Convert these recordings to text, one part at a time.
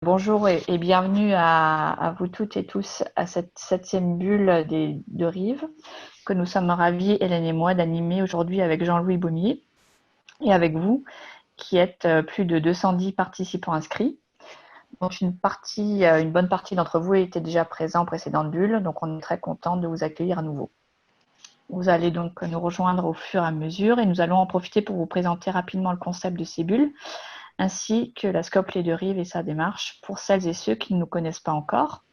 Bonjour et bienvenue à vous toutes et tous à cette 7e bulle de Rive que nous sommes ravis, Hélène et moi, d'animer aujourd'hui avec Jean-Louis Baumier et avec vous qui êtes plus de 210 participants inscrits. Donc une bonne partie d'entre vous étaient déjà présents aux précédentes bulles, donc on est très content de vous accueillir à nouveau. Vous allez donc nous rejoindre au fur et à mesure et nous allons en profiter pour vous présenter rapidement le concept de ces bulles ainsi que la Scope Les Deux Rives et sa démarche pour celles et ceux qui ne nous connaissent pas encore.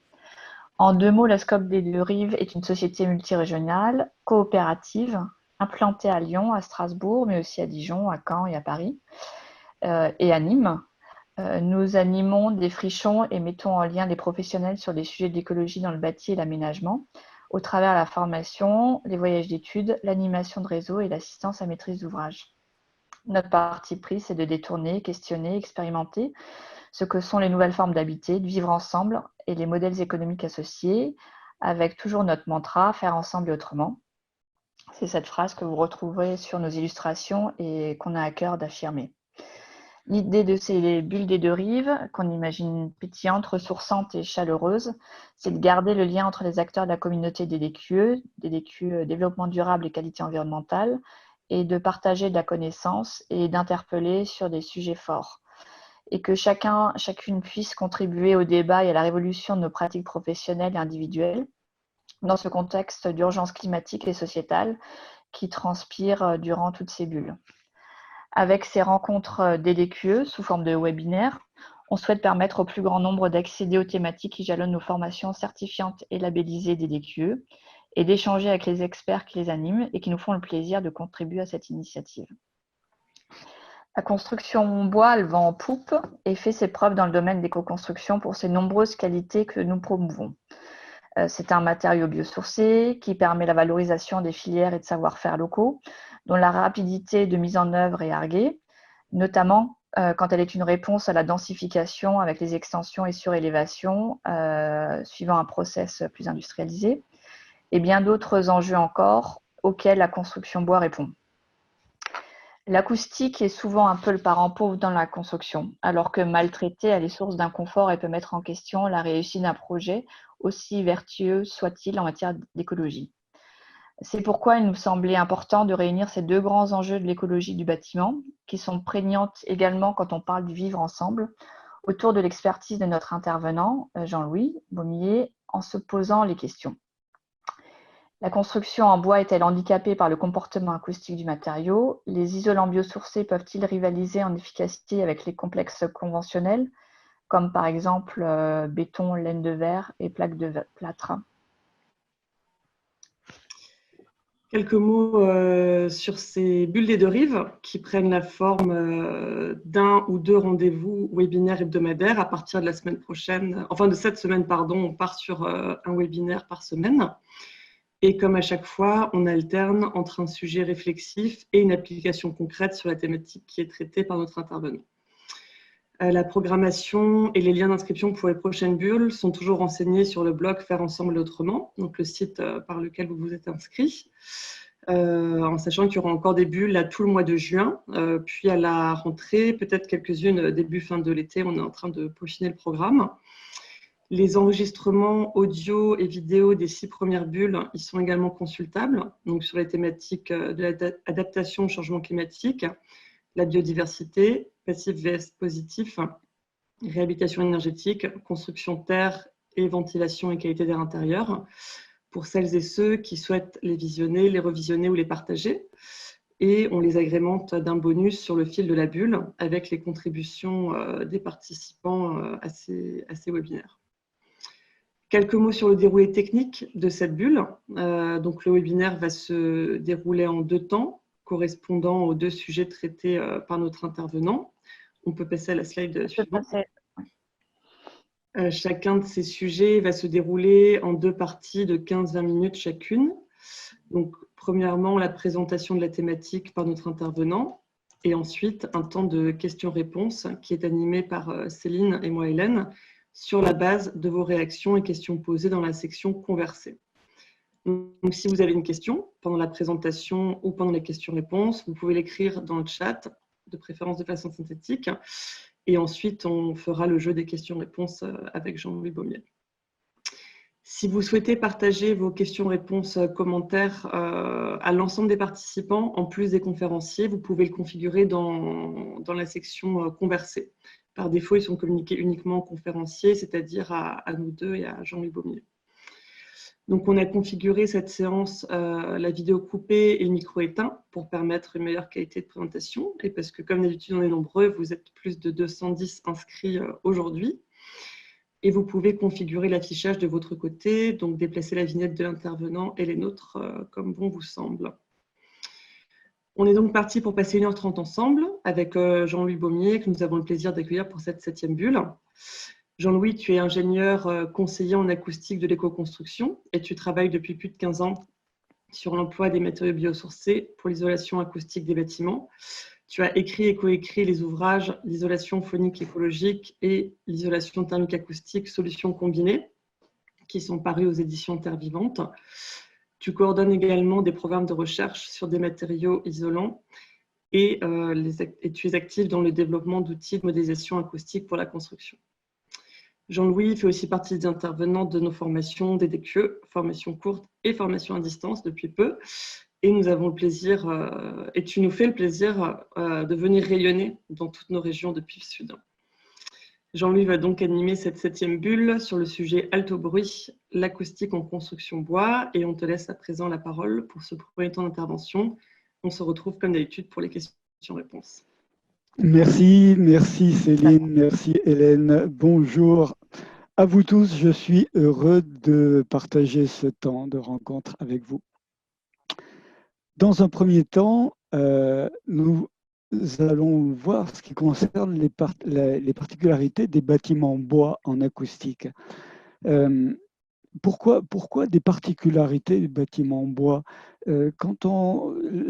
En 2 mots, la Scope des Deux Rives est une société multirégionale, coopérative, implantée à Lyon, à Strasbourg, mais aussi à Dijon, à Caen et à Paris, et à Nîmes. Nous animons des frichons et mettons en lien des professionnels sur des sujets d'écologie dans le bâti et l'aménagement, au travers de la formation, les voyages d'études, l'animation de réseau et l'assistance à maîtrise d'ouvrage. Notre parti pris, c'est de détourner, questionner, expérimenter ce que sont les nouvelles formes d'habiter, de vivre ensemble et les modèles économiques associés, avec toujours notre mantra, faire ensemble et autrement. C'est cette phrase que vous retrouverez sur nos illustrations et qu'on a à cœur d'affirmer. L'idée de ces bulles des deux rives, qu'on imagine pétillantes, ressourçantes et chaleureuses, c'est de garder le lien entre les acteurs de la communauté des DQE, développement durable et qualité environnementale, et de partager de la connaissance et d'interpeller sur des sujets forts. Et que chacune puisse contribuer au débat et à la révolution de nos pratiques professionnelles et individuelles dans ce contexte d'urgence climatique et sociétale qui transpire durant toutes ces bulles. Avec ces rencontres DDQE sous forme de webinaires, on souhaite permettre au plus grand nombre d'accéder aux thématiques qui jalonnent nos formations certifiantes et labellisées DDQE et d'échanger avec les experts qui les animent et qui nous font le plaisir de contribuer à cette initiative. La construction bois, elle vend en poupe et fait ses preuves dans le domaine des co-constructions pour ses nombreuses qualités que nous promouvons. C'est un matériau biosourcé qui permet la valorisation des filières et de savoir-faire locaux, dont la rapidité de mise en œuvre est arguée, notamment quand elle est une réponse à la densification avec les extensions et surélévations suivant un process plus industrialisé, et bien d'autres enjeux encore auxquels la construction bois répond. L'acoustique est souvent un peu le parent pauvre dans la construction, alors que maltraitée, elle est source d'inconfort et peut mettre en question la réussite d'un projet, aussi vertueux soit-il en matière d'écologie. C'est pourquoi il nous semblait important de réunir ces deux grands enjeux de l'écologie du bâtiment, qui sont prégnantes également quand on parle du vivre ensemble, autour de l'expertise de notre intervenant, Jean-Louis Baumier, en se posant les questions. La construction en bois est-elle handicapée par le comportement acoustique du matériau? Les isolants biosourcés peuvent-ils rivaliser en efficacité avec les complexes conventionnels, comme par exemple béton, laine de verre et plaques de plâtre? Quelques mots sur ces bulles des deux rives qui prennent la forme d'un ou deux rendez-vous webinaires hebdomadaires à partir de la semaine prochaine, enfin de cette semaine, pardon, on part sur un webinaire par semaine. Et comme à chaque fois, on alterne entre un sujet réflexif et une application concrète sur la thématique qui est traitée par notre intervenant. La programmation et les liens d'inscription pour les prochaines bulles sont toujours renseignés sur le blog Faire ensemble et autrement, donc le site par lequel vous vous êtes inscrit, en sachant qu'il y aura encore des bulles à tout le mois de juin, puis à la rentrée, peut-être quelques-unes début fin de l'été, on est en train de peaufiner le programme. Les enregistrements audio et vidéo des 6 premières bulles, ils sont également consultables, donc sur les thématiques de l'adaptation au changement climatique, la biodiversité, passif vs positif, réhabilitation énergétique, construction de terre et ventilation et qualité d'air intérieur, pour celles et ceux qui souhaitent les visionner, les revisionner ou les partager. Et on les agrémente d'un bonus sur le fil de la bulle avec les contributions des participants à ces webinaires. Quelques mots sur le déroulé technique de cette bulle. Donc, le webinaire va se dérouler en 2 temps, correspondant aux 2 sujets traités par notre intervenant. On peut passer à la slide suivante. Chacun de ces sujets va se dérouler en 2 parties de 15-20 minutes chacune. Donc, premièrement, la présentation de la thématique par notre intervenant et ensuite un temps de questions-réponses qui est animé par Céline et moi, Hélène, sur la base de vos réactions et questions posées dans la section Converser. Donc, si vous avez une question pendant la présentation ou pendant les questions-réponses, vous pouvez l'écrire dans le chat, de préférence de façon synthétique, Et ensuite, on fera le jeu des questions-réponses avec Jean-Louis Baumier. Si vous souhaitez partager vos questions-réponses, commentaires à l'ensemble des participants, en plus des conférenciers, vous pouvez le configurer dans la section Converser. Par défaut, ils sont communiqués uniquement aux conférenciers, c'est-à-dire à nous deux et à Jean-Louis Baumier. Donc, on a configuré cette séance, la vidéo coupée et le micro éteint pour permettre une meilleure qualité de présentation. Et parce que, comme d'habitude, on est nombreux, vous êtes plus de 210 inscrits aujourd'hui. Et vous pouvez configurer l'affichage de votre côté, donc déplacer la vignette de l'intervenant et les nôtres comme bon vous semble. On est donc parti pour passer 1h30 ensemble avec Jean-Louis Baumier, que nous avons le plaisir d'accueillir pour cette 7e bulle. Jean-Louis, tu es ingénieur conseiller en acoustique de l'éco-construction et tu travailles depuis plus de 15 ans sur l'emploi des matériaux biosourcés pour l'isolation acoustique des bâtiments. Tu as écrit et coécrit les ouvrages l'isolation phonique écologique et l'isolation thermique acoustique solutions combinées qui sont parus aux éditions Terre Vivante. Tu coordonnes également des programmes de recherche sur des matériaux isolants et tu es actif dans le développement d'outils de modélisation acoustique pour la construction. Jean-Louis fait aussi partie des intervenants de nos formations des DQE, formation courte et formation à distance depuis peu. Et nous avons le plaisir, et tu nous fais le plaisir de venir rayonner dans toutes nos régions depuis le Sud. Jean-Louis va donc animer cette 7e bulle sur le sujet alto bruit, l'acoustique en construction bois. Et on te laisse à présent la parole pour ce premier temps d'intervention. On se retrouve comme d'habitude pour les questions-réponses. Merci Céline, merci Hélène. Bonjour à vous tous. Je suis heureux de partager ce temps de rencontre avec vous. Dans un premier temps, nous allons voir ce qui concerne les particularités des bâtiments bois en acoustique. Pourquoi des particularités des bâtiments en bois? Là,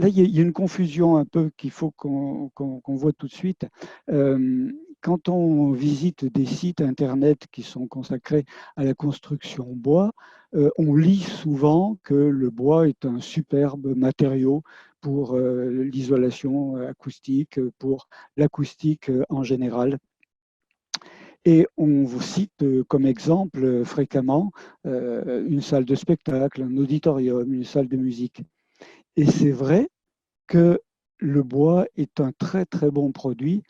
il y a une confusion un peu qu'il faut qu'on voit tout de suite. Quand on visite des sites internet qui sont consacrés à la construction bois, on lit souvent que le bois est un superbe matériau pour l'isolation acoustique, pour l'acoustique en général. Et on vous cite comme exemple fréquemment une salle de spectacle, un auditorium, une salle de musique. Et c'est vrai que le bois est un très très bon produit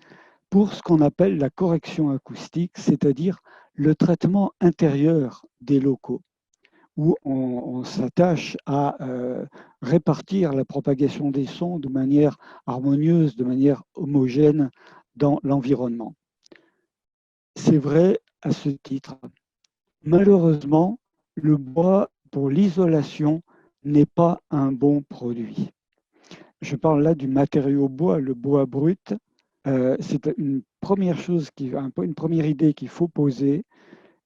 pour ce qu'on appelle la correction acoustique, c'est-à-dire le traitement intérieur des locaux, où on s'attache à répartir la propagation des sons de manière harmonieuse, de manière homogène dans l'environnement. C'est vrai à ce titre. Malheureusement, le bois pour l'isolation n'est pas un bon produit. Je parle là du matériau bois, le bois brut. C'est une première chose, une première idée qu'il faut poser,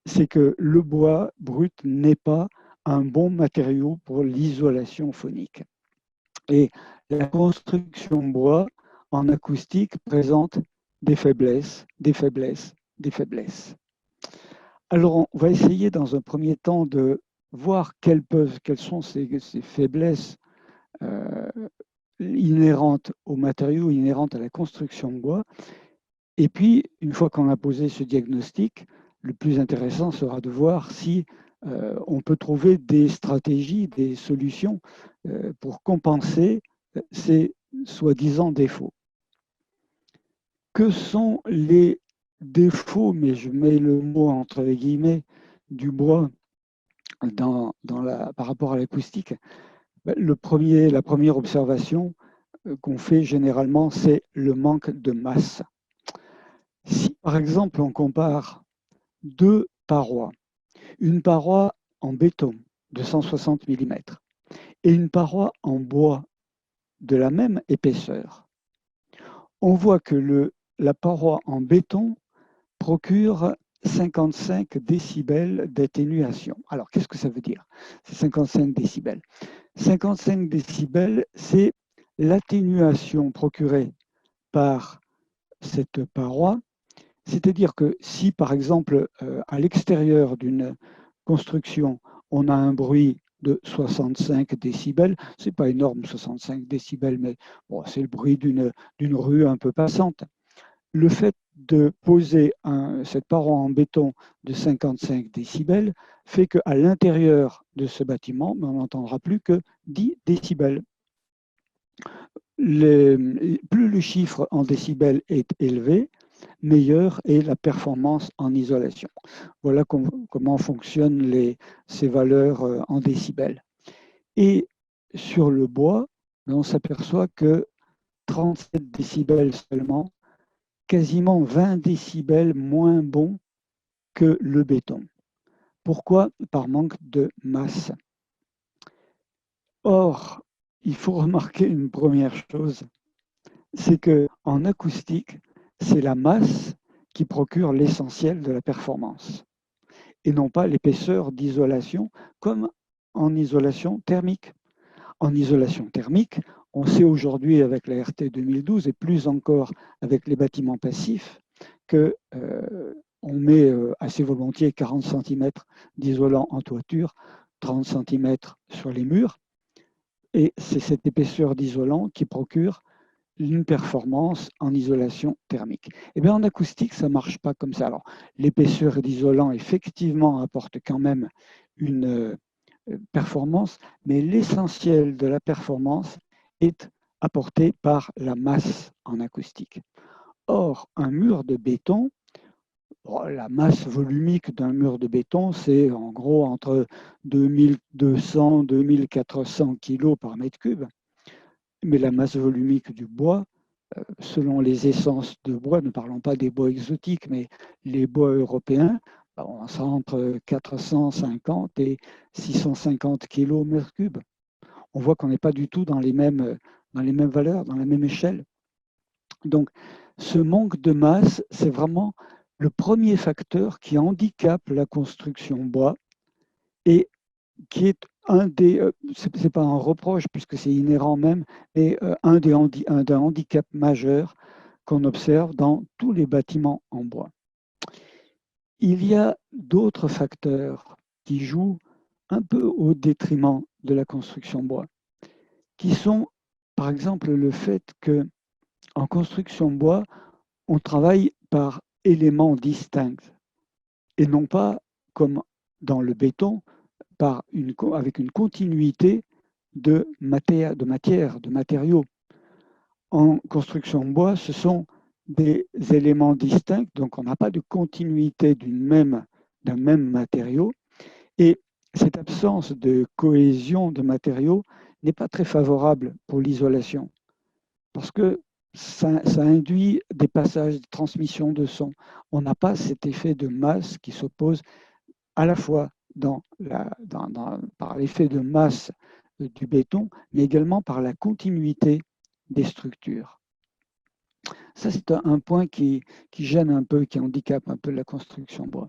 c'est que le bois brut n'est pas un bon matériau pour l'isolation phonique. Et la construction bois en acoustique présente des faiblesses, des faiblesses, des faiblesses. Alors, on va essayer dans un premier temps de voir quelles sont ces faiblesses inhérentes aux matériaux, inhérentes à la construction bois. Et puis, une fois qu'on a posé ce diagnostic, le plus intéressant sera de voir si on peut trouver des stratégies, des solutions pour compenser ces soi-disant défauts. Que sont les défauts, mais je mets le mot entre guillemets, du bois par rapport à l'acoustique? La première observation qu'on fait généralement, c'est le manque de masse. Si par exemple on compare deux parois, une paroi en béton de 160 mm et une paroi en bois de la même épaisseur, on voit que la paroi en béton procure 55 décibels d'atténuation. Alors, qu'est-ce que ça veut dire, ces 55 décibels? 55 décibels, c'est l'atténuation procurée par cette paroi. C'est-à-dire que si, par exemple, à l'extérieur d'une construction, on a un bruit de 65 décibels, c'est pas énorme 65 décibels, mais bon, c'est le bruit d'une rue un peu passante. Le fait de poser cette paroi en béton de 55 décibels fait qu'à l'intérieur de ce bâtiment, on n'entendra plus que 10 décibels. Plus le chiffre en décibels est élevé, meilleure est la performance en isolation. Voilà comment fonctionnent ces valeurs en décibels. Et sur le bois, on s'aperçoit que 37 décibels seulement, quasiment 20 décibels moins bon que le béton. Pourquoi? Par manque de masse. Or, il faut remarquer une première chose, c'est qu'en acoustique, c'est la masse qui procure l'essentiel de la performance et non pas l'épaisseur d'isolation comme en isolation thermique. En isolation thermique, on sait aujourd'hui avec la RT 2012 et plus encore avec les bâtiments passifs que on met assez volontiers 40 cm d'isolant en toiture, 30 cm sur les murs, et c'est cette épaisseur d'isolant qui procure une performance en isolation thermique. Et bien en acoustique, ça ne marche pas comme ça. Alors, l'épaisseur d'isolant, effectivement, apporte quand même une performance, mais l'essentiel de la performance est apporté par la masse en acoustique. Or, un mur de béton, la masse volumique d'un mur de béton, c'est en gros entre 2200 et 2400 kg par mètre cube. Mais la masse volumique du bois, selon les essences de bois, ne parlons pas des bois exotiques, mais les bois européens, on sera entre 450 et 650 kg mètre cube. On voit qu'on n'est pas du tout dans les mêmes valeurs, dans la même échelle. Donc, ce manque de masse, c'est vraiment le premier facteur qui handicape la construction bois et qui est c'est pas un reproche puisque c'est inhérent même, mais un handicaps majeurs qu'on observe dans tous les bâtiments en bois. Il y a d'autres facteurs qui jouent un peu au détriment de la construction bois, qui sont par exemple le fait que en construction bois, on travaille par éléments distincts et non pas comme dans le béton, avec une continuité de matériaux. En construction bois, ce sont des éléments distincts, donc on n'a pas de continuité d'un même matériau. Et cette absence de cohésion de matériaux n'est pas très favorable pour l'isolation, parce que ça induit des passages de transmission de son. On n'a pas cet effet de masse qui s'oppose à la fois par l'effet de masse du béton, mais également par la continuité des structures. Ça, c'est un point qui gêne un peu, qui handicape un peu la construction bois.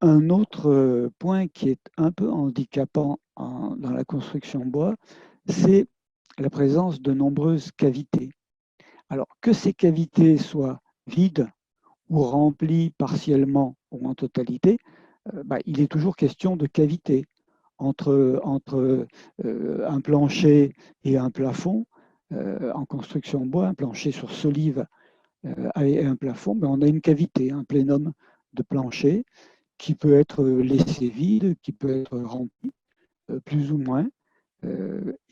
Un autre point qui est un peu handicapant dans la construction bois, c'est la présence de nombreuses cavités. Alors, que ces cavités soient vides ou remplies partiellement ou en totalité, il est toujours question de cavité entre un plancher et un plafond. En construction bois, un plancher sur solive et un plafond, on a une cavité, un plénum de plancher qui peut être laissé vide, qui peut être rempli, plus ou moins.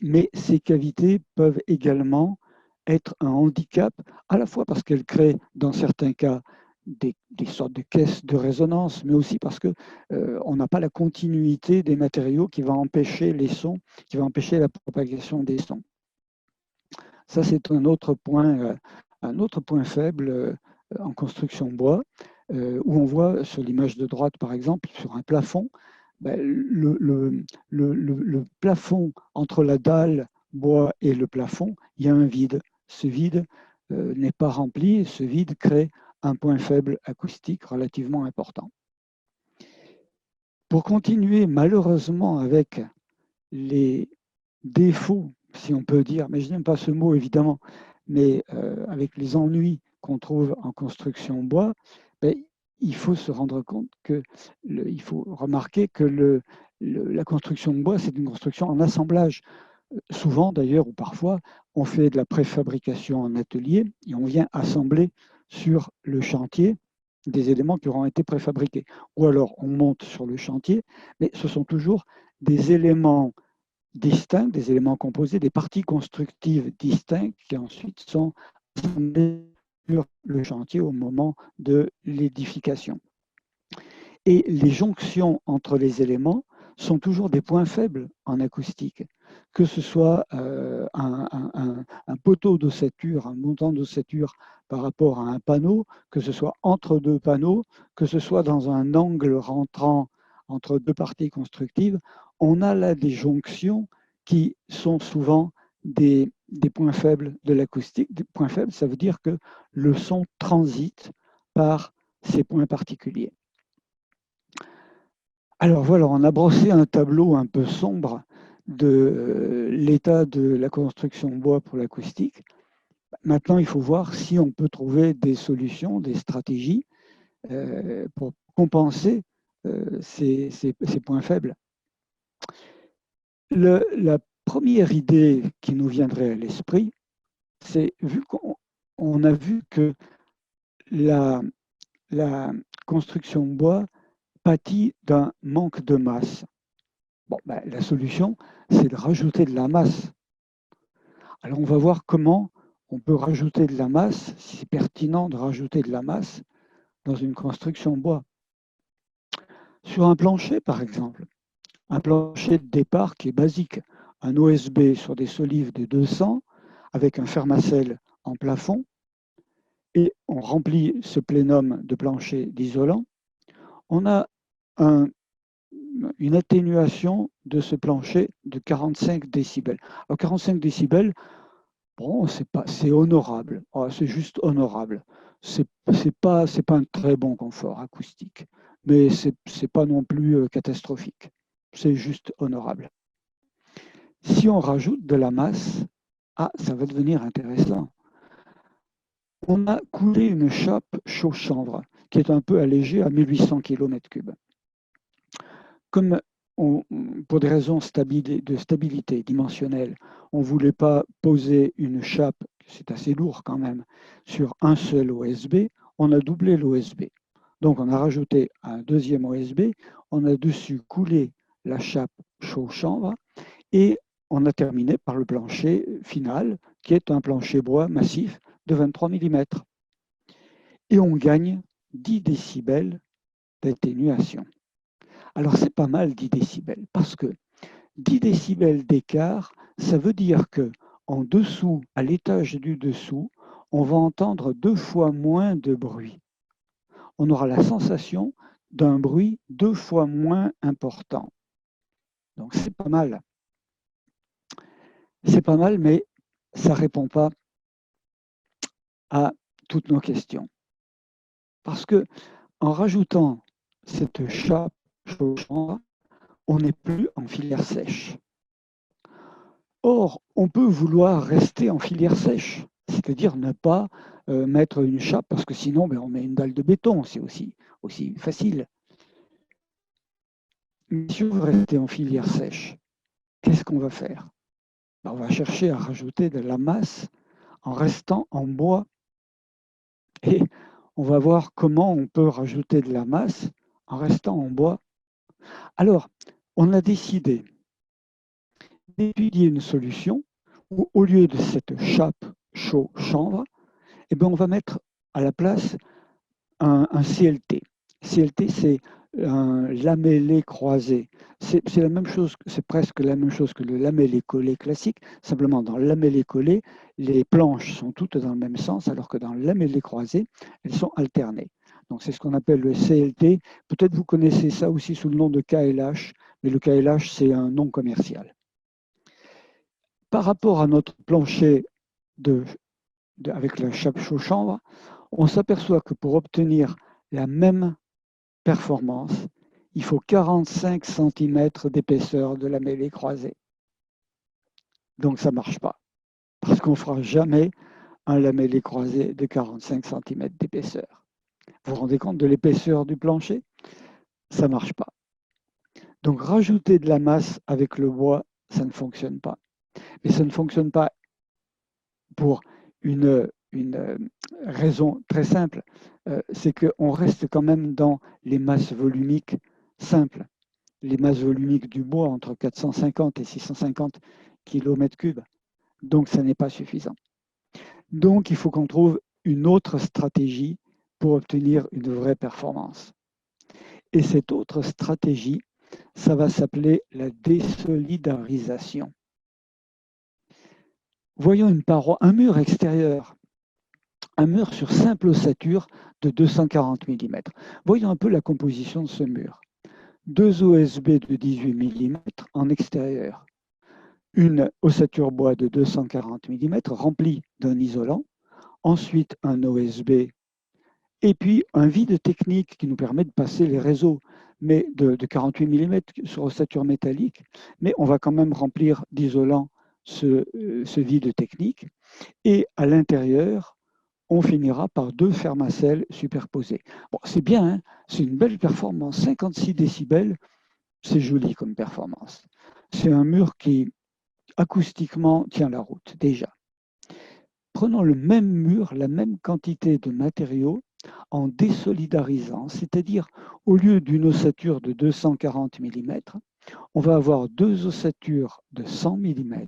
Mais ces cavités peuvent également être un handicap, à la fois parce qu'elles créent, dans certains cas, des sortes de caisses de résonance, mais aussi parce qu'on n'a pas la continuité des matériaux qui va empêcher les sons, qui va empêcher la propagation des sons. Ça, c'est un autre point faible en construction bois, où on voit sur l'image de droite, par exemple, sur un plafond, le plafond entre la dalle bois et le plafond, il y a un vide. Ce vide n'est pas rempli et ce vide crée un point faible acoustique relativement important. Pour continuer malheureusement avec les défauts, si on peut dire, mais je n'aime pas ce mot évidemment, mais avec les ennuis qu'on trouve en construction bois, il faut se rendre compte il faut remarquer que la construction de bois, c'est une construction en assemblage. Souvent d'ailleurs, ou parfois, on fait de la préfabrication en atelier et on vient assembler sur le chantier des éléments qui auront été préfabriqués. Ou alors on monte sur le chantier, mais ce sont toujours des éléments distincts, des éléments composés, des parties constructives distinctes qui ensuite sont assemblées sur le chantier au moment de l'édification. Et les jonctions entre les éléments sont toujours des points faibles en acoustique, que ce soit un poteau d'ossature, un montant d'ossature par rapport à un panneau, que ce soit entre deux panneaux, que ce soit dans un angle rentrant entre deux parties constructives, on a là des jonctions qui sont souvent des points faibles de l'acoustique. Des points faibles, ça veut dire que le son transite par ces points particuliers. Alors voilà, on a brossé un tableau un peu sombre de l'état de la construction bois pour l'acoustique. Maintenant, il faut voir si on peut trouver des solutions, des stratégies pour compenser ces points faibles. La première idée qui nous viendrait à l'esprit, c'est vu qu'on a vu que la construction bois pâtit d'un manque de masse. Bon, ben, la solution, c'est de rajouter de la masse. Alors, on va voir comment on peut rajouter de la masse, si c'est pertinent de rajouter de la masse dans une construction bois. Sur un plancher, par exemple, un plancher de départ qui est basique, un OSB sur des solives de 200 avec un fermacelle en plafond, et on remplit ce plénum de plancher d'isolant, on a une atténuation de ce plancher de 45 décibels. Alors 45 décibels, bon, c'est honorable, c'est juste honorable. C'est pas un très bon confort acoustique, mais c'est pas non plus catastrophique. C'est juste honorable. Si on rajoute de la masse, ça va devenir intéressant. On a coulé une chape chaud-chanvre qui est un peu allégée à 1800 km3. Comme pour des raisons de stabilité dimensionnelle, on ne voulait pas poser une chape, c'est assez lourd quand même, sur un seul OSB, on a doublé l'OSB. Donc on a rajouté un deuxième OSB, on a dessus coulé la chape chaud-chanvre et on a terminé par le plancher final, qui est un plancher bois massif de 23 mm. Et on gagne 10 décibels d'atténuation. Alors, c'est pas mal 10 décibels, parce que 10 décibels d'écart, ça veut dire que en dessous, à l'étage du dessous, on va entendre 2 fois moins de bruit. On aura la sensation d'un bruit 2 fois moins important. Donc, c'est pas mal. C'est pas mal, mais ça ne répond pas à toutes nos questions. Parce que en rajoutant cette chape chaud-chanvre, on n'est plus en filière sèche. Or, on peut vouloir rester en filière sèche, c'est-à-dire ne pas mettre une chape, parce que sinon, on met une dalle de béton, c'est aussi facile. Mais si on veut rester en filière sèche, qu'est-ce qu'on va faire? On va chercher à rajouter de la masse en restant en bois. Et on va voir comment on peut rajouter de la masse en restant en bois. Alors, on a décidé d'étudier une solution où, au lieu de cette chape chaud-chanvre, on va mettre à la place un CLT. CLT, c'est un lamellé croisé. C'est la même chose, c'est presque la même chose que le lamellé collé classique. Simplement, dans le lamellé collé, les planches sont toutes dans le même sens, alors que dans le lamellé croisé, elles sont alternées. Donc, c'est ce qu'on appelle le CLT. Peut-être vous connaissez ça aussi sous le nom de KLH, mais le KLH, c'est un nom commercial. Par rapport à notre plancher avec la chape chaud-chanvre, on s'aperçoit que pour obtenir la même performance, il faut 45 cm d'épaisseur de lamellé croisé. Donc ça ne marche pas, parce qu'on ne fera jamais un lamellé croisé de 45 cm d'épaisseur. Vous vous rendez compte de l'épaisseur du plancher? Ça ne marche pas. Donc rajouter de la masse avec le bois, ça ne fonctionne pas. Mais ça ne fonctionne pas pour une raison très simple, c'est qu'on reste quand même dans les masses volumiques simples. Les masses volumiques du bois entre 450 et 650 km3. Donc, ça n'est pas suffisant. Donc, il faut qu'on trouve une autre stratégie pour obtenir une vraie performance. Et cette autre stratégie, ça va s'appeler la désolidarisation. Voyons une paroi, un mur extérieur, un mur sur simple ossature de 240 mm. Voyons un peu la composition de ce mur. Deux OSB de 18 mm en extérieur, une ossature bois de 240 mm remplie d'un isolant, ensuite un OSB et puis un vide technique qui nous permet de passer les réseaux mais de 48 mm sur ossature métallique, mais on va quand même remplir d'isolant ce vide technique. Et à l'intérieur, on finira par deux fermacelles superposées. Bon, c'est bien, hein, c'est une belle performance, 56 décibels, c'est joli comme performance. C'est un mur qui, acoustiquement, tient la route, déjà. Prenons le même mur, la même quantité de matériaux, en désolidarisant, c'est-à-dire au lieu d'une ossature de 240 mm, on va avoir deux ossatures de 100 mm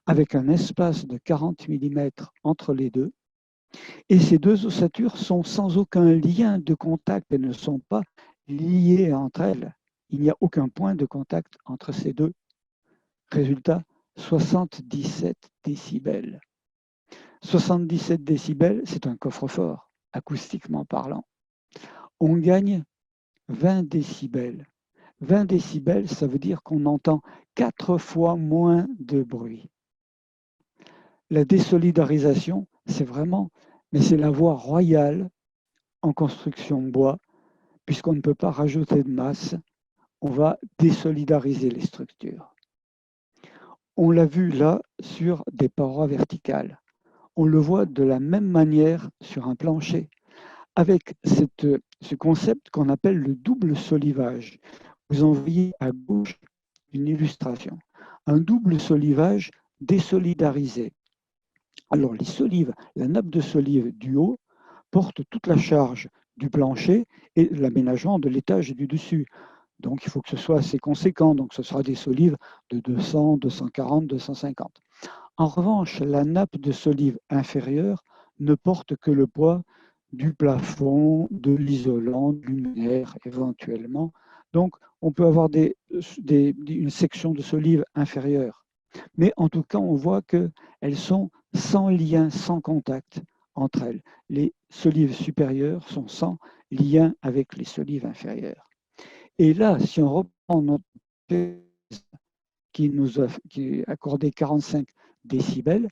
avec un espace de 40 mm entre les deux. Et ces deux ossatures sont sans aucun lien de contact et ne sont pas liées entre elles. Il n'y a aucun point de contact entre ces deux. Résultat, 77 décibels. 77 décibels, c'est un coffre-fort, acoustiquement parlant. On gagne 20 décibels. 20 décibels, ça veut dire qu'on entend 4 fois moins de bruit. La désolidarisation, c'est vraiment, mais c'est la voie royale en construction bois, puisqu'on ne peut pas rajouter de masse, on va désolidariser les structures. On l'a vu là sur des parois verticales. On le voit de la même manière sur un plancher, avec ce concept qu'on appelle le double solivage. Vous en voyez à gauche une illustration. Un double solivage désolidarisé. Alors les solives, la nappe de solive du haut porte toute la charge du plancher et l'aménagement de l'étage du dessus. Donc il faut que ce soit assez conséquent, donc ce sera des solives de 200, 240, 250. En revanche, la nappe de solive inférieure ne porte que le poids du plafond, de l'isolant, du luminaire éventuellement. Donc on peut avoir une section de solive inférieure. Mais en tout cas, on voit qu'elles sont sans lien, sans contact entre elles. Les solives supérieures sont sans lien avec les solives inférieures. Et là, si on reprend notre thèse qui accordait 45 décibels,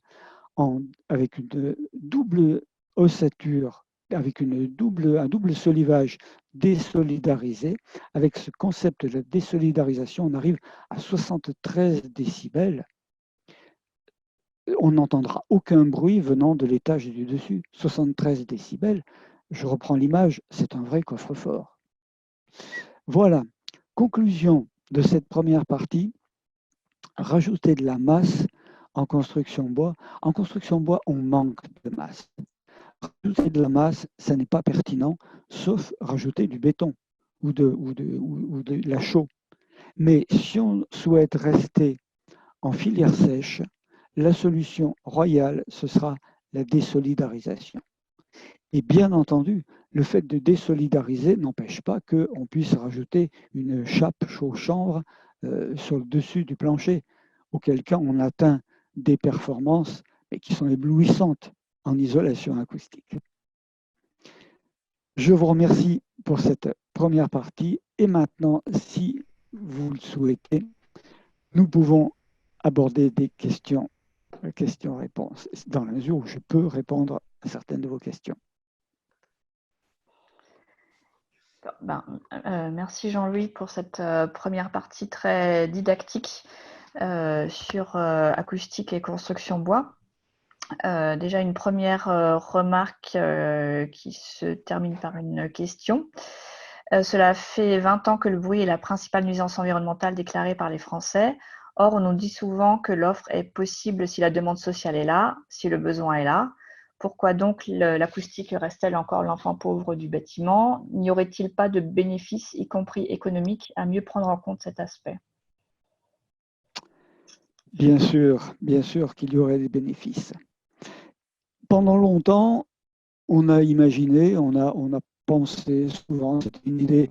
avec une double ossature, avec un double solivage désolidarisé, avec ce concept de la désolidarisation, on arrive à 73 décibels. On n'entendra aucun bruit venant de l'étage du dessus. 73 décibels, je reprends l'image, c'est un vrai coffre-fort. Voilà, conclusion de cette première partie, rajouter de la masse en construction bois. En construction bois, on manque de masse. Rajouter de la masse, ça n'est pas pertinent, sauf rajouter du béton ou de la chaux. Mais si on souhaite rester en filière sèche, la solution royale, ce sera la désolidarisation. Et bien entendu, le fait de désolidariser n'empêche pas qu'on puisse rajouter une chape chaud-chanvre sur le dessus du plancher, auquel cas on atteint des performances qui sont éblouissantes en isolation acoustique. Je vous remercie pour cette première partie et maintenant, si vous le souhaitez, nous pouvons aborder des questions-réponses, dans la mesure où je peux répondre à certaines de vos questions. Merci Jean-Louis pour cette première partie très didactique sur acoustique et construction bois. Déjà une première remarque qui se termine par une question. Cela fait 20 ans que le bruit est la principale nuisance environnementale déclarée par les Français. Or, on nous dit souvent que l'offre est possible si la demande sociale est là, si le besoin est là. Pourquoi donc l'acoustique reste-t-elle encore l'enfant pauvre du bâtiment? N'y aurait-il pas de bénéfices, y compris économiques, à mieux prendre en compte cet aspect? Bien sûr qu'il y aurait des bénéfices. Pendant longtemps, on a imaginé, on a pensé souvent, c'est une idée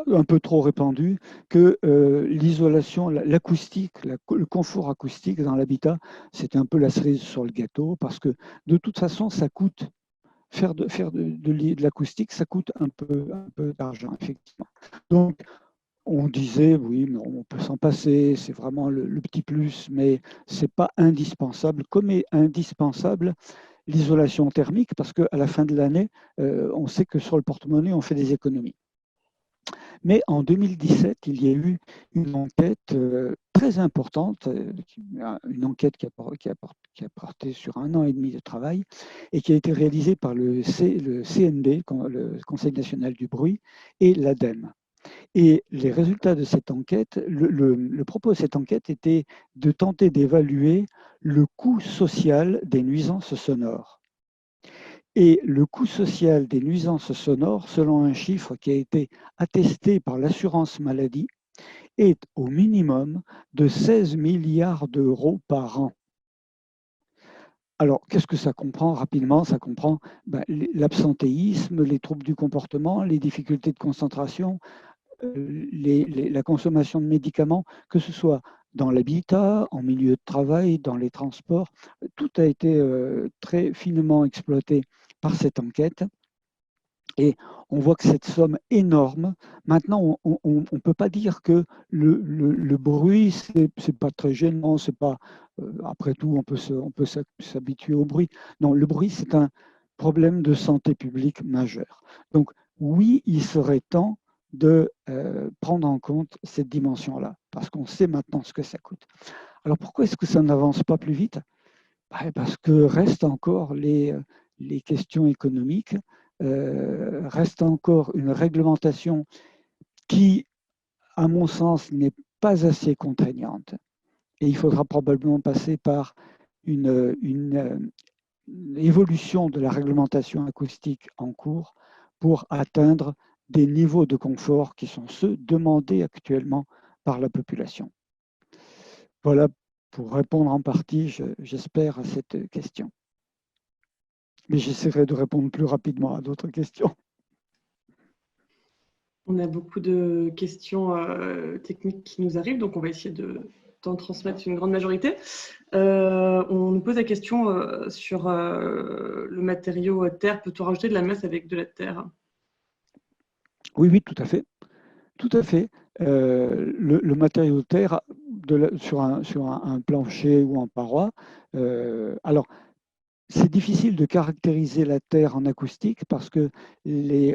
un peu trop répandue, que l'isolation, l'acoustique, le confort acoustique dans l'habitat, c'est un peu la cerise sur le gâteau, parce que de toute façon, ça coûte, de l'acoustique, ça coûte un peu d'argent, effectivement. Donc, on disait, oui, mais on peut s'en passer, c'est vraiment le petit plus, mais ce n'est pas indispensable, comme est indispensable l'isolation thermique, parce qu'à la fin de l'année, on sait que sur le porte-monnaie, on fait des économies. Mais en 2017, il y a eu une enquête très importante, une enquête qui a porté sur 1 an et demi de travail et qui a été réalisée par le CNB, le Conseil national du bruit, et l'ADEME. Et les résultats de cette enquête, le propos de cette enquête était de tenter d'évaluer le coût social des nuisances sonores. Et le coût social des nuisances sonores, selon un chiffre qui a été attesté par l'assurance maladie, est au minimum de 16 milliards d'euros par an. Alors, qu'est-ce que ça comprend rapidement? Ça comprend l'absentéisme, les troubles du comportement, les difficultés de concentration, la consommation de médicaments, que ce soit dans l'habitat, en milieu de travail, dans les transports. Tout a été très finement exploité par cette enquête. Et on voit que cette somme énorme, maintenant, on ne peut pas dire que le bruit, c'est pas très gênant, c'est pas, après tout, on peut s'habituer au bruit. Non, le bruit, c'est un problème de santé publique majeur. Donc, oui, il serait temps de prendre en compte cette dimension-là, parce qu'on sait maintenant ce que ça coûte. Alors, pourquoi est-ce que ça n'avance pas plus vite? Parce que restent encore les questions économiques, reste encore une réglementation qui, à mon sens, n'est pas assez contraignante. Et il faudra probablement passer par une évolution de la réglementation acoustique en cours pour atteindre des niveaux de confort qui sont ceux demandés actuellement par la population. Voilà pour répondre en partie, j'espère, à cette question. Mais j'essaierai de répondre plus rapidement à d'autres questions. On a beaucoup de questions techniques qui nous arrivent, donc on va essayer d'en transmettre une grande majorité. On nous pose la question sur le matériau terre. Peut-on rajouter de la masse avec de la terre? Oui, tout à fait. Tout à fait. Le matériau terre sur un plancher ou en paroi. Alors, c'est difficile de caractériser la terre en acoustique parce que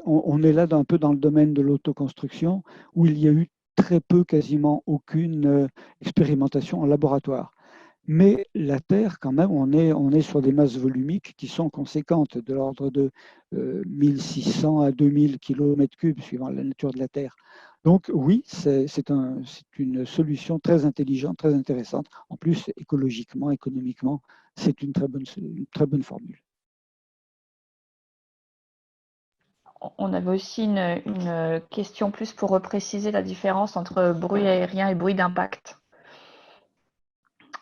on est là un peu dans le domaine de l'autoconstruction où il y a eu très peu, quasiment aucune expérimentation en laboratoire. Mais la terre, quand même, on est sur des masses volumiques qui sont conséquentes, de l'ordre de 1600 à 2000 km3, suivant la nature de la terre. Donc oui, c'est une solution très intelligente, très intéressante. En plus, écologiquement, économiquement, c'est une très bonne formule. On avait aussi une question plus pour préciser la différence entre bruit aérien et bruit d'impact.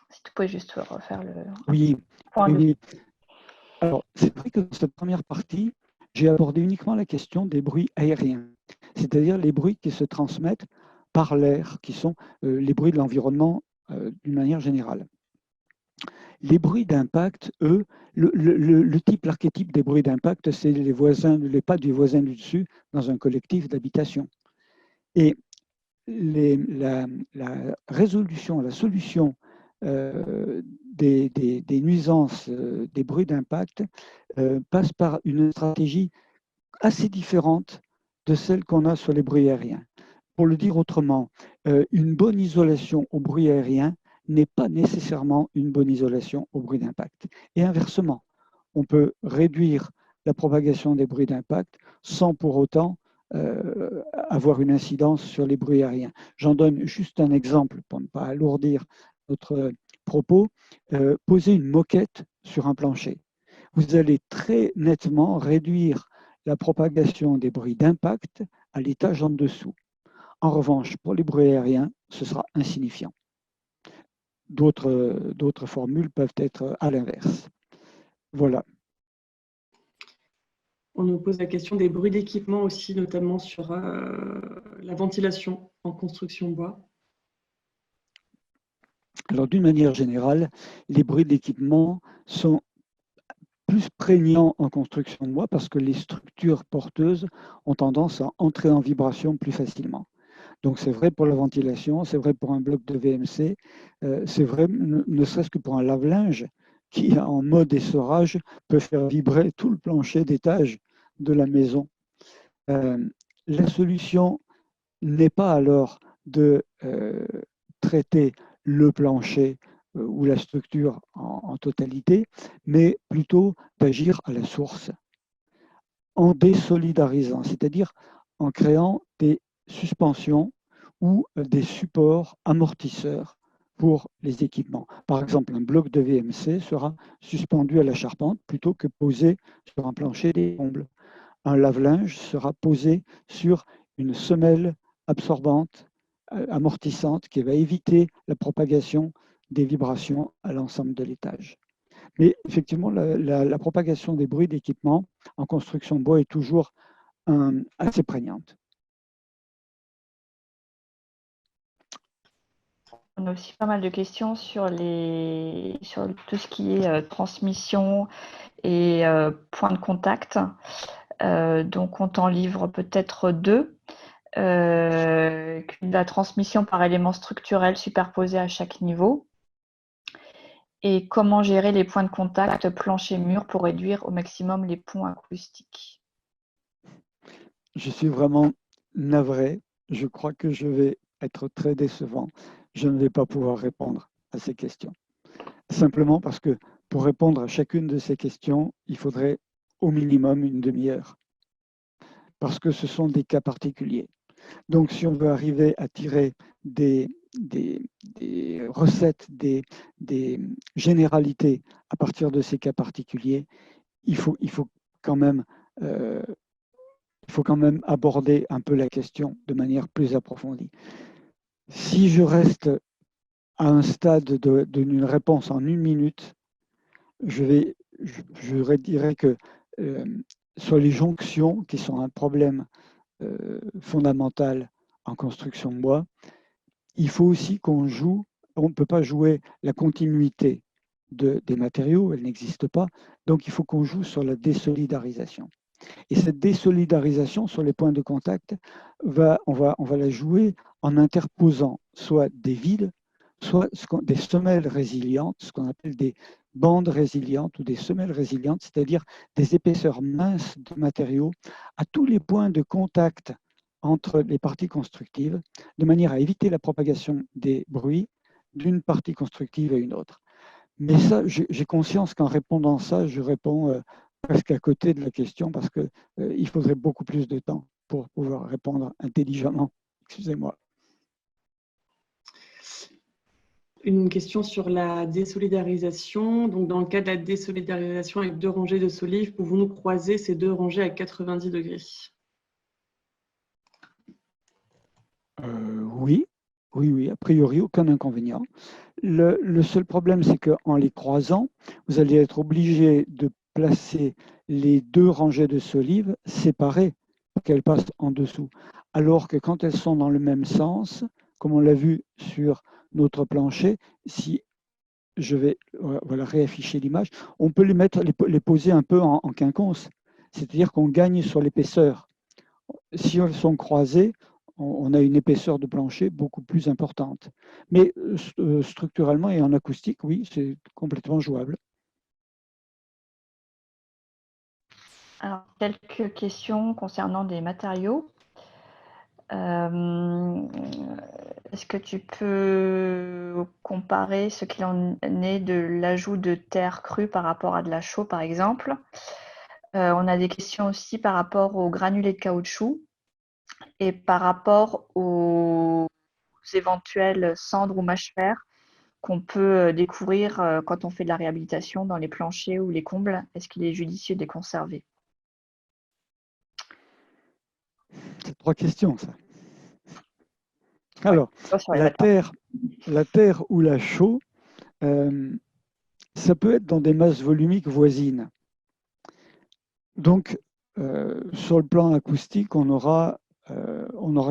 Si tu pouvais juste refaire le point. Oui. Alors, c'est vrai que dans cette première partie, j'ai abordé uniquement la question des bruits aériens, c'est-à-dire les bruits qui se transmettent par l'air, qui sont les bruits de l'environnement d'une manière générale. Les bruits d'impact, eux, l'archétype des bruits d'impact, c'est les pas du voisin du dessus dans un collectif d'habitation. Et la résolution, la solution des nuisances, des bruits d'impact passe par une stratégie assez différente de celle qu'on a sur les bruits aériens. Pour le dire autrement, une bonne isolation au bruit aérien n'est pas nécessairement une bonne isolation au bruit d'impact. Et inversement, on peut réduire la propagation des bruits d'impact sans pour autant avoir une incidence sur les bruits aériens. J'en donne juste un exemple pour ne pas alourdir notre propos. Poser une moquette sur un plancher. vous allez très nettement réduire la propagation des bruits d'impact à l'étage en dessous. En revanche, pour les bruits aériens, ce sera insignifiant. D'autres formules peuvent être à l'inverse. Voilà. On nous pose la question des bruits d'équipement aussi, notamment sur la ventilation en construction bois. Alors, d'une manière générale, les bruits d'équipement sont plus prégnants en construction de bois parce que les structures porteuses ont tendance à entrer en vibration plus facilement. Donc, c'est vrai pour la ventilation, c'est vrai pour un bloc de VMC, c'est vrai ne serait-ce que pour un lave-linge qui, en mode essorage, peut faire vibrer tout le plancher d'étage de la maison. La solution n'est pas alors de traiter le plancher ou la structure en totalité, mais plutôt d'agir à la source en désolidarisant, c'est-à-dire en créant des suspensions ou des supports amortisseurs pour les équipements. Par exemple, un bloc de VMC sera suspendu à la charpente plutôt que posé sur un plancher des combles. Un lave-linge sera posé sur une semelle absorbante, amortissante, qui va éviter la propagation des vibrations à l'ensemble de l'étage. Mais effectivement, la propagation des bruits d'équipement en construction de bois est toujours assez prégnante. On a aussi pas mal de questions sur tout ce qui est transmission et point de contact. Donc, on t'en livre peut-être deux. La transmission par éléments structurels superposés à chaque niveau. Et comment gérer les points de contact plancher-mur pour réduire au maximum les ponts acoustiques. Je suis vraiment navré. Je crois que je vais être très décevant. Je ne vais pas pouvoir répondre à ces questions. Simplement parce que pour répondre à chacune de ces questions, il faudrait au minimum une demi-heure. Parce que ce sont des cas particuliers. Donc, si on veut arriver à tirer des recettes, des généralités à partir de ces cas particuliers, il faut quand même aborder un peu la question de manière plus approfondie. Si je reste à un stade d'une réponse en 1 minute, je dirais que sur les jonctions, qui sont un problème fondamental en construction de bois, il faut aussi qu'on joue, on ne peut pas jouer la continuité des matériaux, elle n'existe pas, donc il faut qu'on joue sur la désolidarisation. Et cette désolidarisation sur les points de contact, on va la jouer en interposant soit des vides, soit des semelles résilientes, ce qu'on appelle des bandes résilientes ou des semelles résilientes, c'est-à-dire des épaisseurs minces de matériaux à tous les points de contact entre les parties constructives, de manière à éviter la propagation des bruits d'une partie constructive à une autre. Mais ça, j'ai conscience qu'en répondant ça, je réponds presque à côté de la question parce qu'il faudrait beaucoup plus de temps pour pouvoir répondre intelligemment. Excusez-moi. Une question sur la désolidarisation. Donc, dans le cas de la désolidarisation avec 2 rangées de solives, pouvons-nous croiser ces 2 rangées à 90 degrés? Oui, a priori, aucun inconvénient. Le seul problème, c'est qu'en les croisant, vous allez être obligé de placer les 2 rangées de solives séparées pour qu'elles passent en dessous. Alors que quand elles sont dans le même sens, comme on l'a vu sur notre plancher, si je vais réafficher l'image, on peut les poser un peu en quinconce, c'est-à-dire qu'on gagne sur l'épaisseur. Si elles sont croisées, on a une épaisseur de plancher beaucoup plus importante. Mais structurellement et en acoustique, oui, c'est complètement jouable. Alors, quelques questions concernant des matériaux. Est-ce que tu peux comparer ce qu'il en est de l'ajout de terre crue par rapport à de la chaux, par exemple? On a des questions aussi par rapport aux granulés de caoutchouc et par rapport aux éventuelles cendres ou mâches fer qu'on peut découvrir quand on fait de la réhabilitation dans les planchers ou les combles? Est-ce qu'il est judicieux de les conserver? C'est 3 questions, ça. Ouais, Alors, pas sur les la bâtiments. terre ou la chaux, ça peut être dans des masses volumiques voisines. Donc, sur le plan acoustique, on aura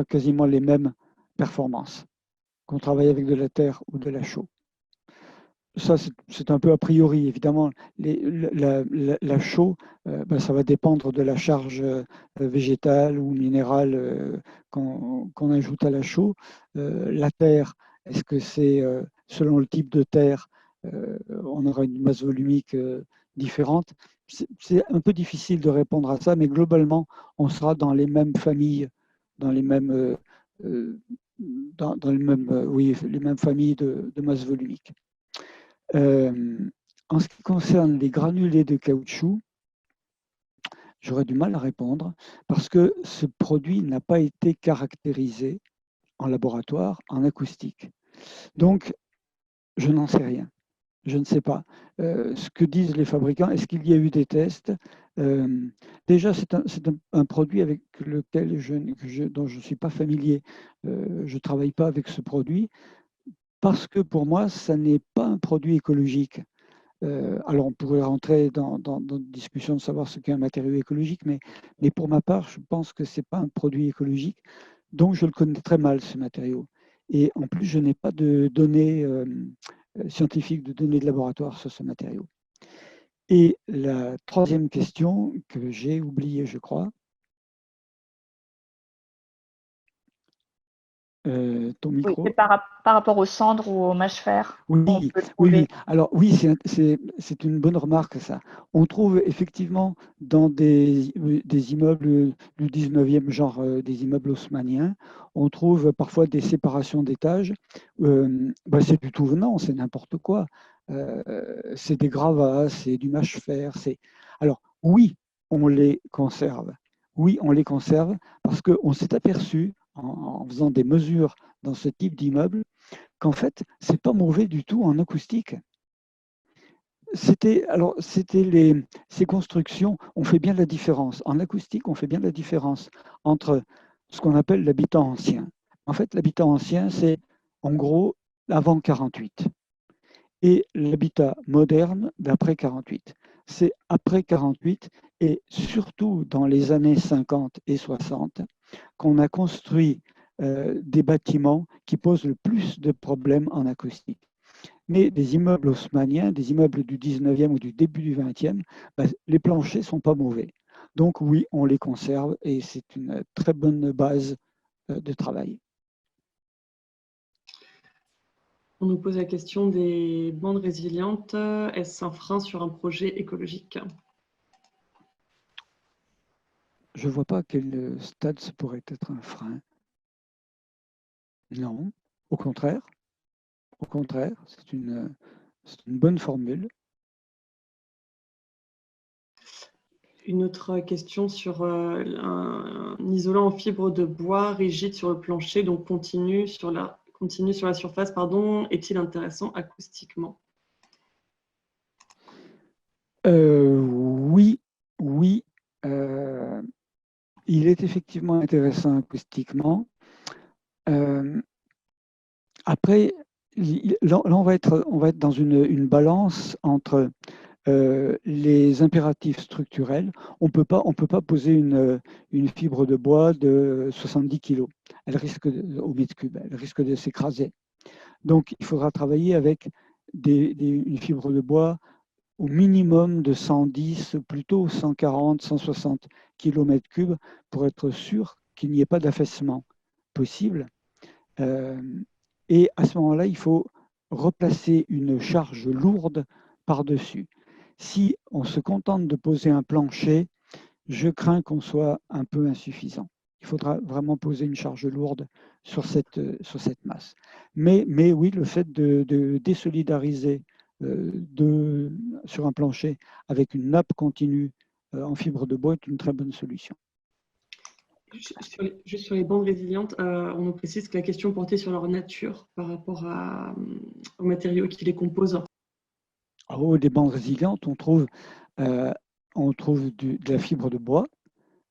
quasiment les mêmes performances qu'on travaille avec de la terre ou de la chaux. Ça, c'est un peu a priori. Évidemment, la chaux, ça va dépendre de la charge végétale ou minérale qu'on ajoute à la chaux. La terre, est-ce que c'est selon le type de terre, on aura une masse volumique différente? C'est un peu difficile de répondre à ça, mais globalement, on sera dans les mêmes familles, dans les mêmes, oui, les mêmes familles de masse volumique. En ce qui concerne les granulés de caoutchouc, j'aurais du mal à répondre parce que ce produit n'a pas été caractérisé en laboratoire en acoustique. Donc, je n'en sais rien. Je ne sais pas. Ce que disent les fabricants, est-ce qu'il y a eu des tests? Déjà, c'est un produit avec lequel dont je ne suis pas familier. Je ne travaille pas avec ce produit parce que pour moi, ça n'est pas un produit écologique. Alors, on pourrait rentrer dans une discussion de savoir ce qu'est un matériau écologique, mais pour ma part, je pense que ce n'est pas un produit écologique, donc je le connais très mal, ce matériau. Et en plus, je n'ai pas de données scientifiques, de données de laboratoire sur ce matériau. Et la troisième question que j'ai oubliée, je crois, ton Oui, micro. c'est par rapport aux cendres ou aux mâches-fer, on Oui, peut oui, oui. trouver. Alors oui, c'est une bonne remarque ça. On trouve effectivement dans des immeubles du 19e, genre des immeubles haussmanniens, on trouve parfois des séparations d'étages. C'est du tout venant, c'est n'importe quoi. C'est des gravats, c'est du mâche-fer. Alors oui, on les conserve. Oui, on les conserve parce qu'on s'est aperçu en faisant des mesures dans ce type d'immeuble qu'en fait, c'est pas mauvais du tout en acoustique. Ces constructions, on fait bien la différence. En acoustique, on fait bien la différence entre ce qu'on appelle l'habitat ancien. En fait, l'habitat ancien, c'est en gros avant 48. Et l'habitat moderne d'après 48. C'est après 48 et surtout dans les années 50 et 60 qu'on a construit des bâtiments qui posent le plus de problèmes en acoustique. Mais des immeubles haussmanniens, des immeubles du 19e ou du début du 20e, les planchers ne sont pas mauvais. Donc oui, on les conserve et c'est une très bonne base de travail. On nous pose la question des bandes résilientes. Est-ce un frein sur un projet écologique? Je ne vois pas à quel stade ça pourrait être un frein. Non, au contraire. Au contraire, c'est une bonne formule. Une autre question sur un isolant en fibre de bois rigide sur le plancher, donc continu sur la surface, est-il intéressant acoustiquement? Oui, oui. Il est effectivement intéressant acoustiquement. Après, là, on va être dans une balance entre les impératifs structurels. On peut pas poser une fibre de bois de 70 kg. Elle risque au mètre cube, elle risque de s'écraser. Donc, il faudra travailler avec une fibre de bois au minimum de 110, plutôt 140, 160 km3 pour être sûr qu'il n'y ait pas d'affaissement possible. Et à ce moment-là, il faut replacer une charge lourde par-dessus. Si on se contente de poser un plancher, je crains qu'on soit un peu insuffisant. Il faudra vraiment poser une charge lourde sur cette masse. Mais oui, le fait de désolidariser sur un plancher avec une nappe continue en fibre de bois est une très bonne solution. Juste sur les bandes résilientes, on nous précise que la question portait sur leur nature par rapport aux matériaux qui les composent. En haut des bandes résilientes, euh, on trouve de la fibre de bois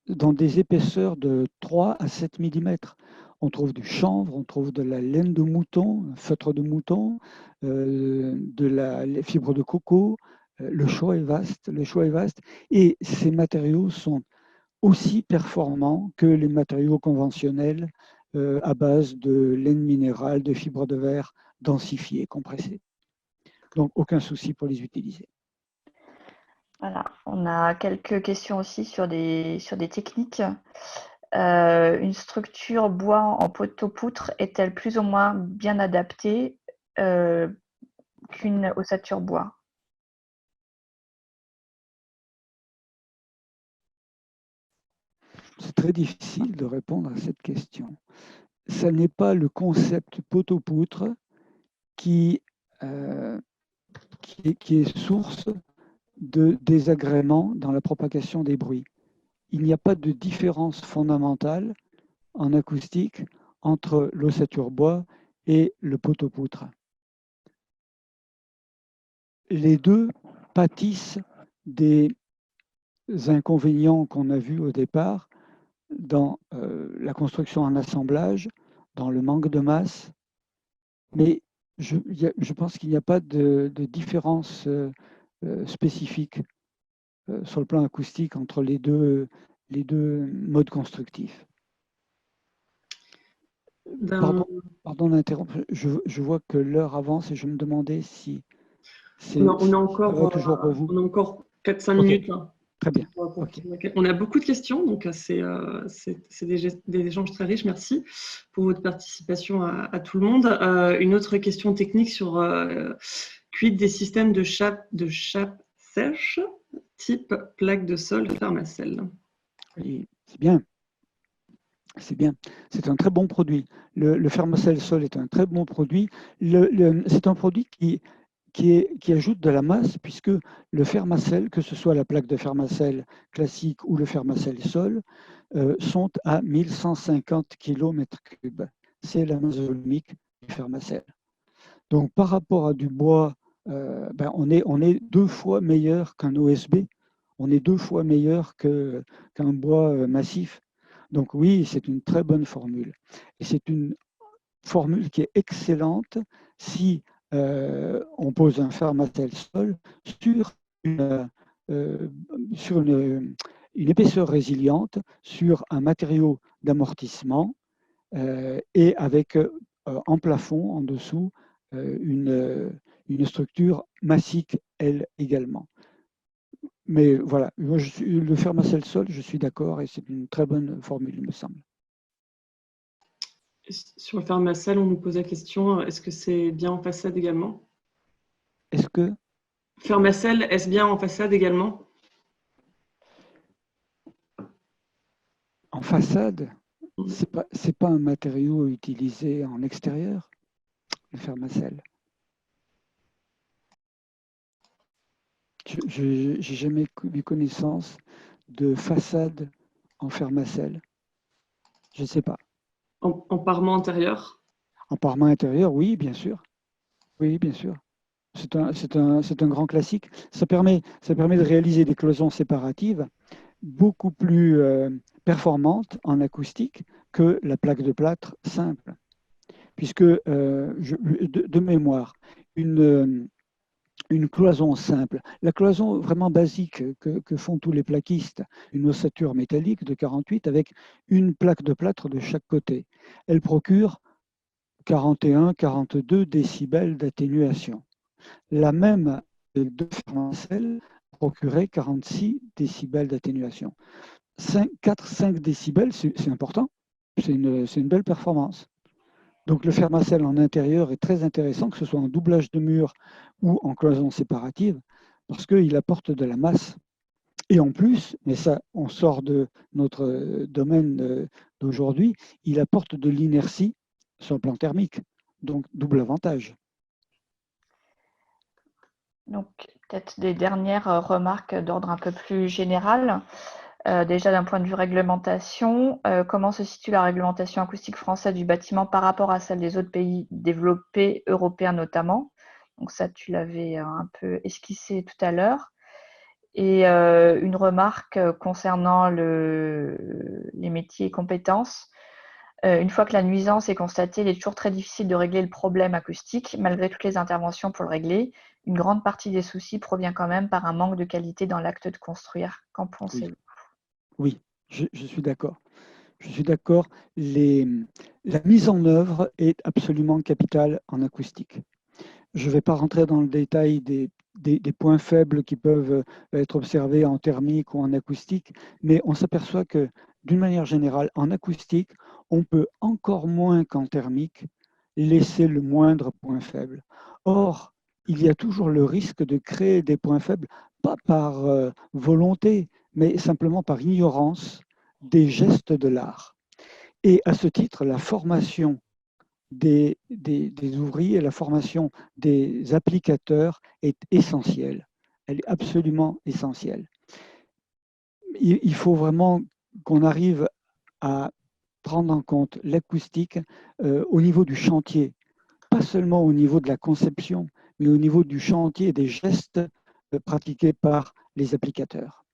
dans des épaisseurs de 3 à 7 millimètres. On trouve du chanvre, on trouve de la laine de mouton, un feutre de mouton, de la fibre de coco. Le choix est vaste, le choix est vaste. Et ces matériaux sont aussi performants que les matériaux conventionnels à base de laine minérale, de fibres de verre densifiées, compressées. Donc, aucun souci pour les utiliser. Voilà, on a quelques questions aussi sur des techniques. Une structure bois en poteau-poutre est-elle plus ou moins bien adaptée qu'une ossature bois? C'est très difficile de répondre à cette question. Ce n'est pas le concept poteau-poutre qui est source de désagréments dans la propagation des bruits. Il n'y a pas de différence fondamentale en acoustique entre l'ossature bois et le poteau-poutre. Les deux pâtissent des inconvénients qu'on a vus au départ dans la construction en assemblage, dans le manque de masse, mais je pense qu'il n'y a pas de différence spécifique sur le plan acoustique entre les deux modes constructifs. Pardon d'interrompre, je vois que l'heure avance et je me demandais si on a encore, toujours pour vous. on a encore 4-5 minutes. Hein. Très bien. Okay. On a beaucoup de questions, donc c'est des échanges très riches. Merci pour votre participation à tout le monde. Une autre question technique sur quid des systèmes de chape sèche type plaque de sol Fermacell. Oui, c'est bien. C'est bien. C'est un très bon produit. Le Fermacell Sol est un très bon produit. C'est un produit qui ajoute de la masse, puisque le Fermacell, que ce soit la plaque de Fermacell classique ou le Fermacell Sol, sont à 1150 km3. C'est la masse volumique du Fermacell. Donc par rapport à du bois, on est 2 fois meilleur qu'un OSB, on est 2 fois meilleur qu'un bois massif. Donc oui, c'est une très bonne formule. Et c'est une formule qui est excellente si on pose un Fermacell Sol euh, sur une épaisseur résiliente, sur un matériau d'amortissement et avec en plafond, en dessous, une structure massique, elle également. Mais voilà, moi, le Fermacell Sol, je suis d'accord et c'est une très bonne formule, il me semble. Sur le Fermacell, on nous pose la question, est-ce que c'est bien en façade également? Est-ce que Fermacell, est-ce bien en façade également? En façade, c'est pas un matériau utilisé en extérieur, le Fermacell. Je n'ai jamais eu connaissance de façade en Fermacell. Je ne sais pas. En parement intérieur? En parement intérieur, oui, bien sûr. Oui, bien sûr. C'est un grand classique. Ça permet de réaliser des cloisons séparatives beaucoup plus performantes en acoustique que la plaque de plâtre simple. Puisque, de mémoire, une cloison simple, la cloison vraiment basique que font tous les plaquistes, une ossature métallique de 48 avec une plaque de plâtre de chaque côté, elle procure 41-42 décibels d'atténuation. La même de Fermacell procurait 46 décibels d'atténuation. 4-5 décibels, c'est important, c'est une belle performance. Donc le Fermacell en intérieur est très intéressant, que ce soit en doublage de mur ou en cloison séparative, parce qu'il apporte de la masse. Et en plus, mais ça, on sort de notre domaine d'aujourd'hui, il apporte de l'inertie sur le plan thermique. Donc double avantage. Donc peut-être des dernières remarques d'ordre un peu plus général. Déjà d'un point de vue réglementation, comment se situe la réglementation acoustique française du bâtiment par rapport à celle des autres pays développés, européens notamment? Donc ça, tu l'avais un peu esquissé tout à l'heure. Et une remarque concernant les métiers et compétences. Une fois que la nuisance est constatée, il est toujours très difficile de régler le problème acoustique, malgré toutes les interventions pour le régler. Une grande partie des soucis provient quand même par un manque de qualité dans l'acte de construire. Qu'en Oui, pensez-vous? oui, je suis d'accord. Je suis d'accord. La mise en œuvre est absolument capitale en acoustique. Je ne vais pas rentrer dans le détail des points faibles qui peuvent être observés en thermique ou en acoustique, mais on s'aperçoit que d'une manière générale, en acoustique, on peut encore moins qu'en thermique laisser le moindre point faible. Or, il y a toujours le risque de créer des points faibles, pas par volonté, mais simplement par ignorance des gestes de l'art. Et à ce titre, la formation des ouvriers, la formation des applicateurs est essentielle. Elle est absolument essentielle. Il faut vraiment qu'on arrive à prendre en compte l'acoustique au niveau du chantier, pas seulement au niveau de la conception, mais au niveau du chantier et des gestes pratiqués par les applicateurs.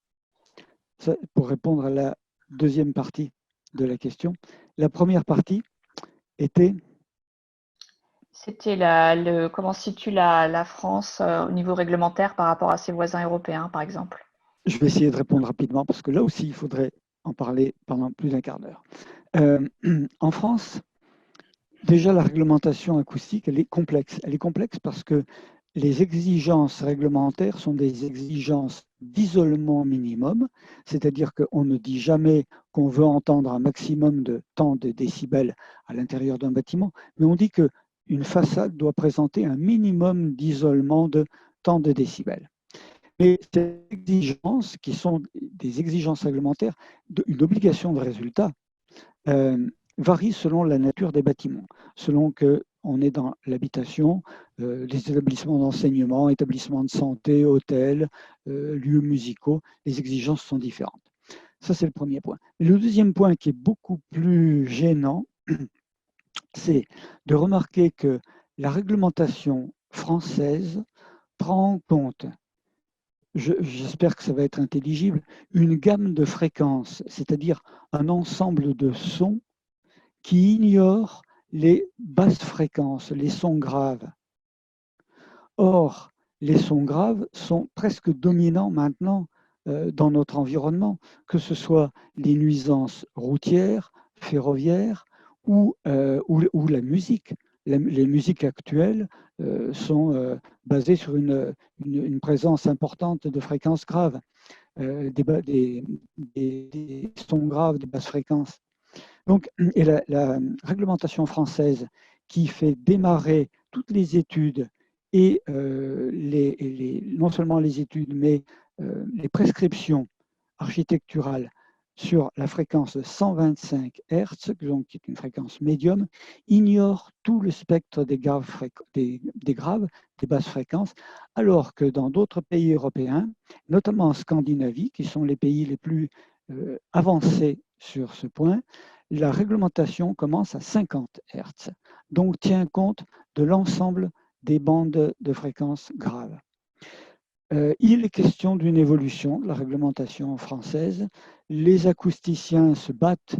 Ça, pour répondre à la deuxième partie de la question. La première partie était... C'était comment se situe la France au niveau réglementaire par rapport à ses voisins européens, par exemple? Je vais essayer de répondre rapidement parce que là aussi, il faudrait en parler pendant plus d'un quart d'heure. En France, déjà, la réglementation acoustique, elle est complexe. Elle est complexe parce que les exigences réglementaires sont des exigences d'isolement minimum, c'est-à-dire qu'on ne dit jamais qu'on veut entendre un maximum de tant de décibels à l'intérieur d'un bâtiment, mais on dit qu'une façade doit présenter un minimum d'isolement de tant de décibels. Mais ces exigences, qui sont des exigences réglementaires, une obligation de résultat, varient selon la nature des bâtiments, selon qu'on est dans l'habitation, les établissements d'enseignement, établissements de santé, hôtels, lieux musicaux, les exigences sont différentes. Ça, c'est le premier point. Le deuxième point qui est beaucoup plus gênant, c'est de remarquer que la réglementation française prend en compte, j'espère que ça va être intelligible, une gamme de fréquences, c'est-à-dire un ensemble de sons qui ignore les basses fréquences, les sons graves. Or, les sons graves sont presque dominants maintenant dans notre environnement, que ce soit les nuisances routières, ferroviaires ou la musique. Les musiques actuelles sont basées sur une présence importante de fréquences graves, des sons graves, des basses fréquences. Donc, et la réglementation française qui fait démarrer toutes les études et non seulement les études, mais les prescriptions architecturales sur la fréquence de 125 Hz, donc qui est une fréquence médium, ignore tout le spectre des graves, des basses fréquences, alors que dans d'autres pays européens, notamment en Scandinavie, qui sont les pays les plus avancés sur ce point, la réglementation commence à 50 Hz, donc tient compte de l'ensemble des bandes de fréquences graves. Il est question d'une évolution de la réglementation française. Les acousticiens se battent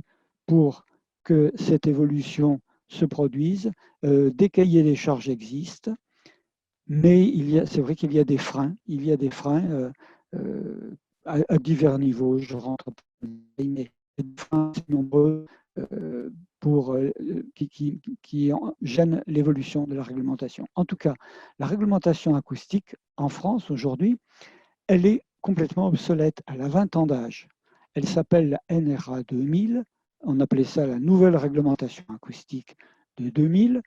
pour que cette évolution se produise. Des cahiers des charges existent, mais c'est vrai qu'il y a des freins. Il y a des freins à divers niveaux. Je rentre pas dans les détails, mais des freins nombreux qui gênent l'évolution de la réglementation. En tout cas, la réglementation acoustique en France aujourd'hui, elle est complètement obsolète. Elle a 20 ans d'âge. Elle s'appelle la NRA 2000. On appelait ça la nouvelle réglementation acoustique de 2000.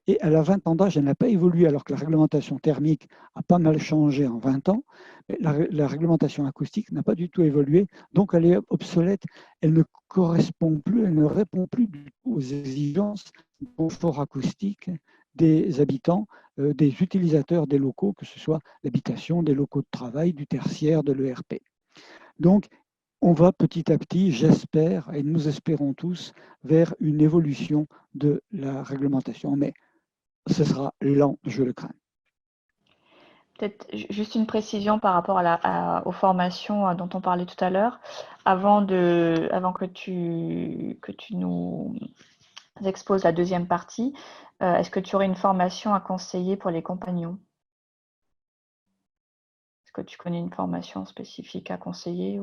Et elle a 20 ans d'âge, elle n'a pas évolué alors que la réglementation thermique a pas mal changé en 20 ans. La réglementation acoustique n'a pas du tout évolué, donc elle est obsolète. Elle ne correspond plus, elle ne répond plus du tout aux exigences de confort acoustique des habitants, des utilisateurs des locaux, que ce soit l'habitation, des locaux de travail, du tertiaire, de l'ERP. Donc, on va petit à petit, j'espère, et nous espérons tous, vers une évolution de la réglementation. Mais ce sera lent, je le crains. Peut-être juste une précision par rapport aux formations dont on parlait tout à l'heure. Avant que tu nous exposes la deuxième partie, est-ce que tu aurais une formation à conseiller pour les compagnons? Est-ce que tu connais une formation spécifique à conseiller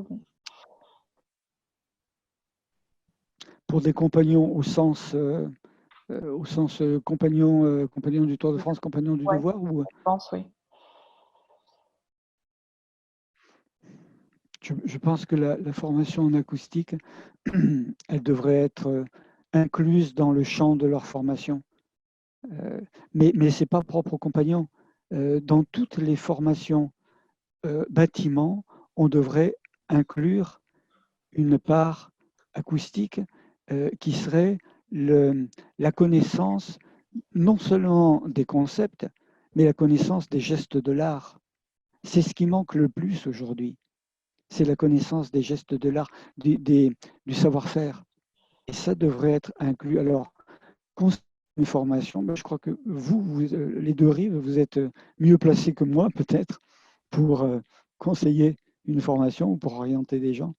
Pour des compagnons au sens compagnon, compagnon du Tour de France, compagnon du Ouais, devoir ou je pense, oui. je pense que la formation en acoustique, elle devrait être incluse dans le champ de leur formation. Mais ce n'est pas propre aux compagnons. Dans toutes les formations bâtiments, on devrait inclure une part acoustique qui serait la connaissance non seulement des concepts, mais la connaissance des gestes de l'art. C'est ce qui manque le plus aujourd'hui. C'est la connaissance des gestes de l'art, du savoir-faire. Et ça devrait être inclus. Alors, une formation, ben, je crois que les deux rives, vous êtes mieux placés que moi, peut-être, pour conseiller une formation ou pour orienter des gens.